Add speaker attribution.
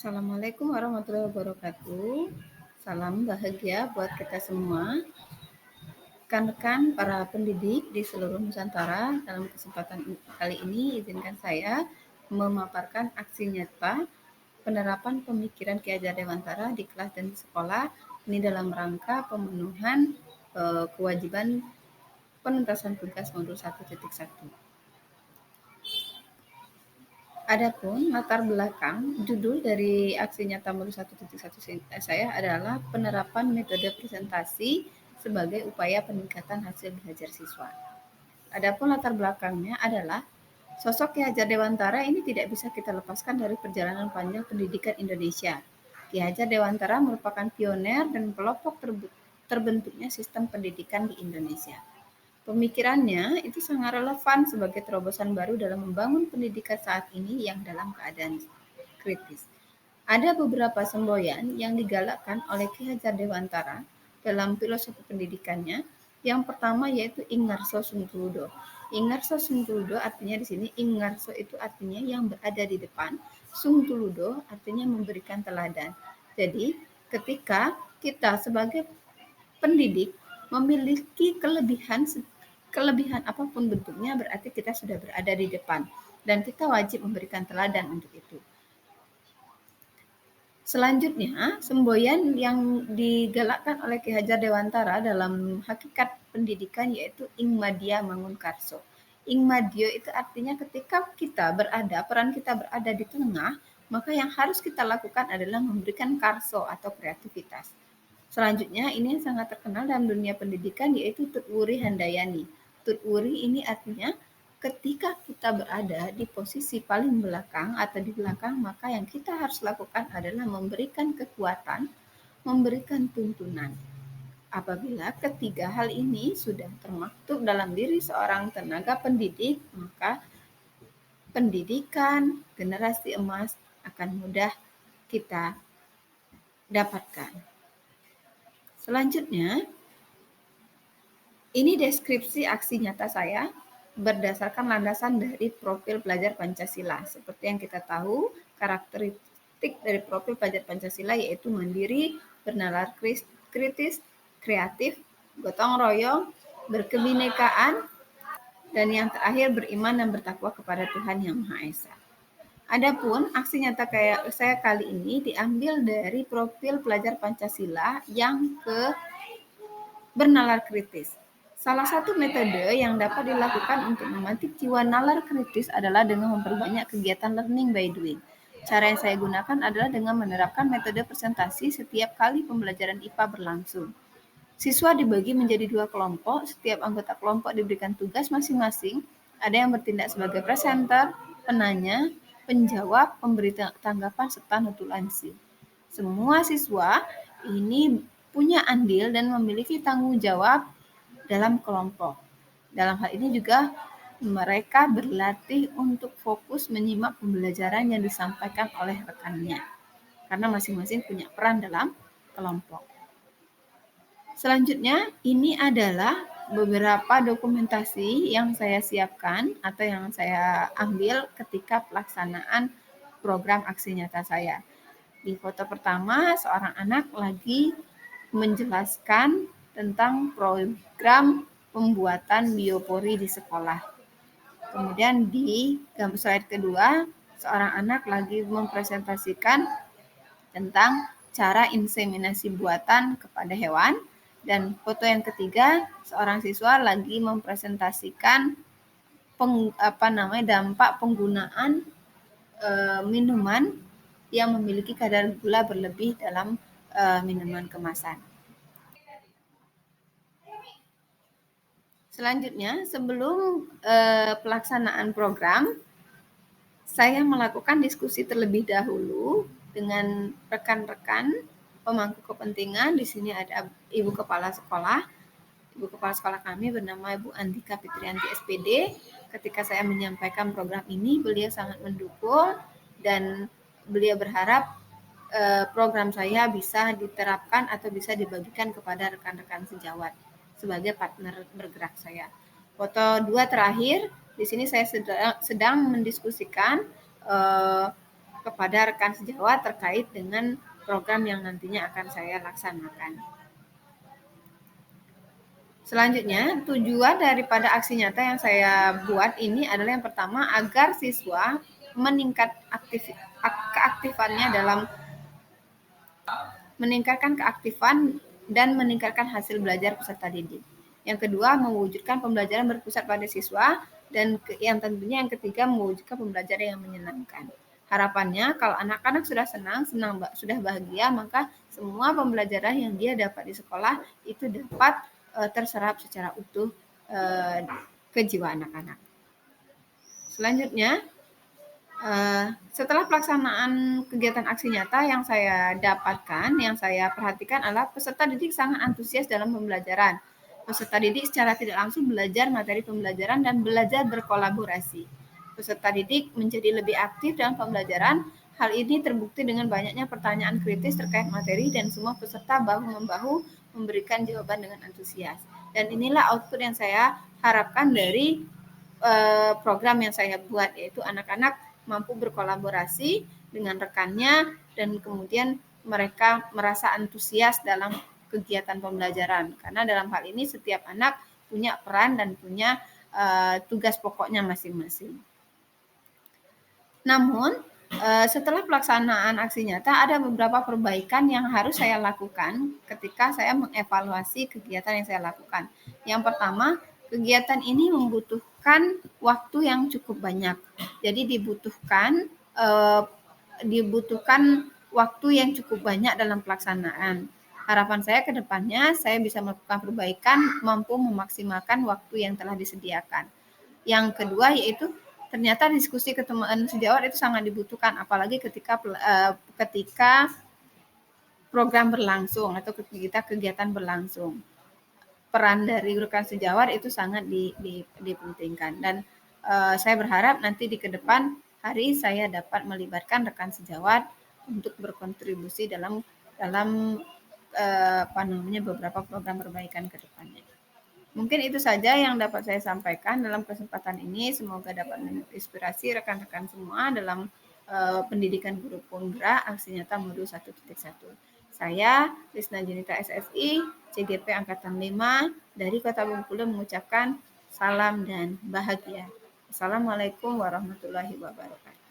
Speaker 1: Assalamualaikum warahmatullahi wabarakatuh. Salam bahagia buat kita semua. Rekan-rekan para pendidik di seluruh Nusantara, dalam kesempatan kali ini izinkan saya memaparkan aksi nyata penerapan pemikiran Ki Hajar Dewantara di kelas dan di sekolah. Ini dalam rangka pemenuhan kewajiban penuntasan tugas modul 1.1. Adapun latar belakang judul dari aksi nyata modul 1.1 saya adalah penerapan metode presentasi sebagai upaya peningkatan hasil belajar siswa. Adapun latar belakangnya adalah sosok Ki Hajar Dewantara ini tidak bisa kita lepaskan dari perjalanan panjang pendidikan Indonesia. Ki Hajar Dewantara merupakan pioner dan pelopor terbentuknya sistem pendidikan di Indonesia. Pemikirannya itu sangat relevan sebagai terobosan baru dalam membangun pendidikan saat ini yang dalam keadaan kritis. Ada beberapa semboyan yang digalakkan oleh Ki Hajar Dewantara dalam filosofi pendidikannya. Yang pertama yaitu Ingarso Sungtuludo. Ingarso Sungtuludo artinya di sini Ingarso itu artinya yang berada di depan, Sungtuludo artinya memberikan teladan. Jadi ketika kita sebagai pendidik memiliki kelebihan apapun bentuknya, berarti kita sudah berada di depan dan kita wajib memberikan teladan untuk itu. Selanjutnya, semboyan yang digalakkan oleh Ki Hajar Dewantara dalam hakikat pendidikan yaitu Ingmadia Mangun Karso. Ingmadio itu artinya ketika peran kita berada di tengah, maka yang harus kita lakukan adalah memberikan karso atau kreativitas. Selanjutnya, ini yang sangat terkenal dalam dunia pendidikan yaitu Tut Wuri Handayani. Tut Wuri ini artinya ketika kita berada di posisi paling belakang atau di belakang, maka yang kita harus lakukan adalah memberikan kekuatan, memberikan tuntunan. Apabila ketiga hal ini sudah termaktub dalam diri seorang tenaga pendidik, maka pendidikan generasi emas akan mudah kita dapatkan. Selanjutnya, ini deskripsi aksi nyata saya berdasarkan landasan dari profil pelajar Pancasila. Seperti yang kita tahu, karakteristik dari profil pelajar Pancasila yaitu mandiri, bernalar kritis, kreatif, gotong royong, berkebinekaan, dan yang terakhir beriman dan bertakwa kepada Tuhan Yang Maha Esa. Adapun aksi nyata kayak saya kali ini diambil dari profil pelajar Pancasila yang bernalar kritis. Salah satu metode yang dapat dilakukan untuk memantik jiwa nalar kritis adalah dengan memperbanyak kegiatan learning by doing. Cara yang saya gunakan adalah dengan menerapkan metode presentasi setiap kali pembelajaran IPA berlangsung. Siswa dibagi menjadi 2 kelompok, setiap anggota kelompok diberikan tugas masing-masing, ada yang bertindak sebagai presenter, penanya, penjawab, pemberi tanggapan, serta notulensi. Semua siswa ini punya andil dan memiliki tanggung jawab dalam kelompok. Dalam hal ini juga mereka berlatih untuk fokus menyimak pembelajaran yang disampaikan oleh rekannya, karena masing-masing punya peran dalam kelompok. Selanjutnya, ini adalah beberapa dokumentasi yang saya siapkan atau yang saya ambil ketika pelaksanaan program aksi nyata saya. Di foto pertama, seorang anak lagi menjelaskan tentang program pembuatan biopori di sekolah. Kemudian di slide kedua, seorang anak lagi mempresentasikan tentang cara inseminasi buatan kepada hewan. Dan foto yang ketiga, seorang siswa lagi mempresentasikan dampak penggunaan minuman yang memiliki kadar gula berlebih dalam minuman kemasan. Selanjutnya, sebelum pelaksanaan program, saya melakukan diskusi terlebih dahulu dengan rekan-rekan pemangku kepentingan. Di sini ada Ibu Kepala Sekolah. Ibu Kepala Sekolah kami bernama Ibu Andika Fitrianti SPD. Ketika saya menyampaikan program ini, beliau sangat mendukung dan beliau berharap program saya bisa diterapkan atau bisa dibagikan kepada rekan-rekan sejawat sebagai partner bergerak saya. Foto 2 terakhir, di sini saya sedang mendiskusikan kepada rekan sejawat terkait dengan program yang nantinya akan saya laksanakan. Selanjutnya, tujuan daripada aksi nyata yang saya buat ini adalah yang pertama agar siswa meningkatkan keaktifan dan meningkatkan hasil belajar peserta didik. Yang kedua, mewujudkan pembelajaran berpusat pada siswa dan yang tentunya yang ketiga mewujudkan pembelajaran yang menyenangkan. Harapannya kalau anak-anak sudah senang, sudah bahagia, maka semua pembelajaran yang dia dapat di sekolah itu dapat terserap secara utuh ke jiwa anak-anak. Selanjutnya, setelah pelaksanaan kegiatan aksi nyata yang saya dapatkan, yang saya perhatikan adalah peserta didik sangat antusias dalam pembelajaran. Peserta didik secara tidak langsung belajar materi pembelajaran dan belajar berkolaborasi. Peserta didik menjadi lebih aktif dalam pembelajaran. Hal ini terbukti dengan banyaknya pertanyaan kritis terkait materi dan semua peserta bahu-membahu memberikan jawaban dengan antusias. Dan inilah output yang saya harapkan dari program yang saya buat, yaitu anak-anak mampu berkolaborasi dengan rekannya dan kemudian mereka merasa antusias dalam kegiatan pembelajaran. Karena dalam hal ini setiap anak punya peran dan punya tugas pokoknya masing-masing. Namun, setelah pelaksanaan aksi nyata ada beberapa perbaikan yang harus saya lakukan ketika saya mengevaluasi kegiatan yang saya lakukan. Yang pertama, kegiatan ini membutuhkan waktu yang cukup banyak. Jadi dibutuhkan waktu yang cukup banyak dalam pelaksanaan. Harapan saya ke depannya saya bisa melakukan perbaikan mampu memaksimalkan waktu yang telah disediakan. Yang kedua yaitu ternyata diskusi ke teman sejawat itu sangat dibutuhkan, apalagi ketika program berlangsung atau kegiatan berlangsung. Peran dari rekan sejawat itu sangat dipentingkan dan saya berharap nanti di ke depan hari saya dapat melibatkan rekan sejawat untuk berkontribusi dalam beberapa program perbaikan ke depannya. Mungkin itu saja yang dapat saya sampaikan dalam kesempatan ini. Semoga dapat menginspirasi rekan-rekan semua dalam pendidikan guru penggerak aksi nyata modul 1.1. Saya, Risna Junita SSI, CGP Angkatan 5, dari Kota Bengkulu mengucapkan salam dan bahagia. Assalamualaikum warahmatullahi wabarakatuh.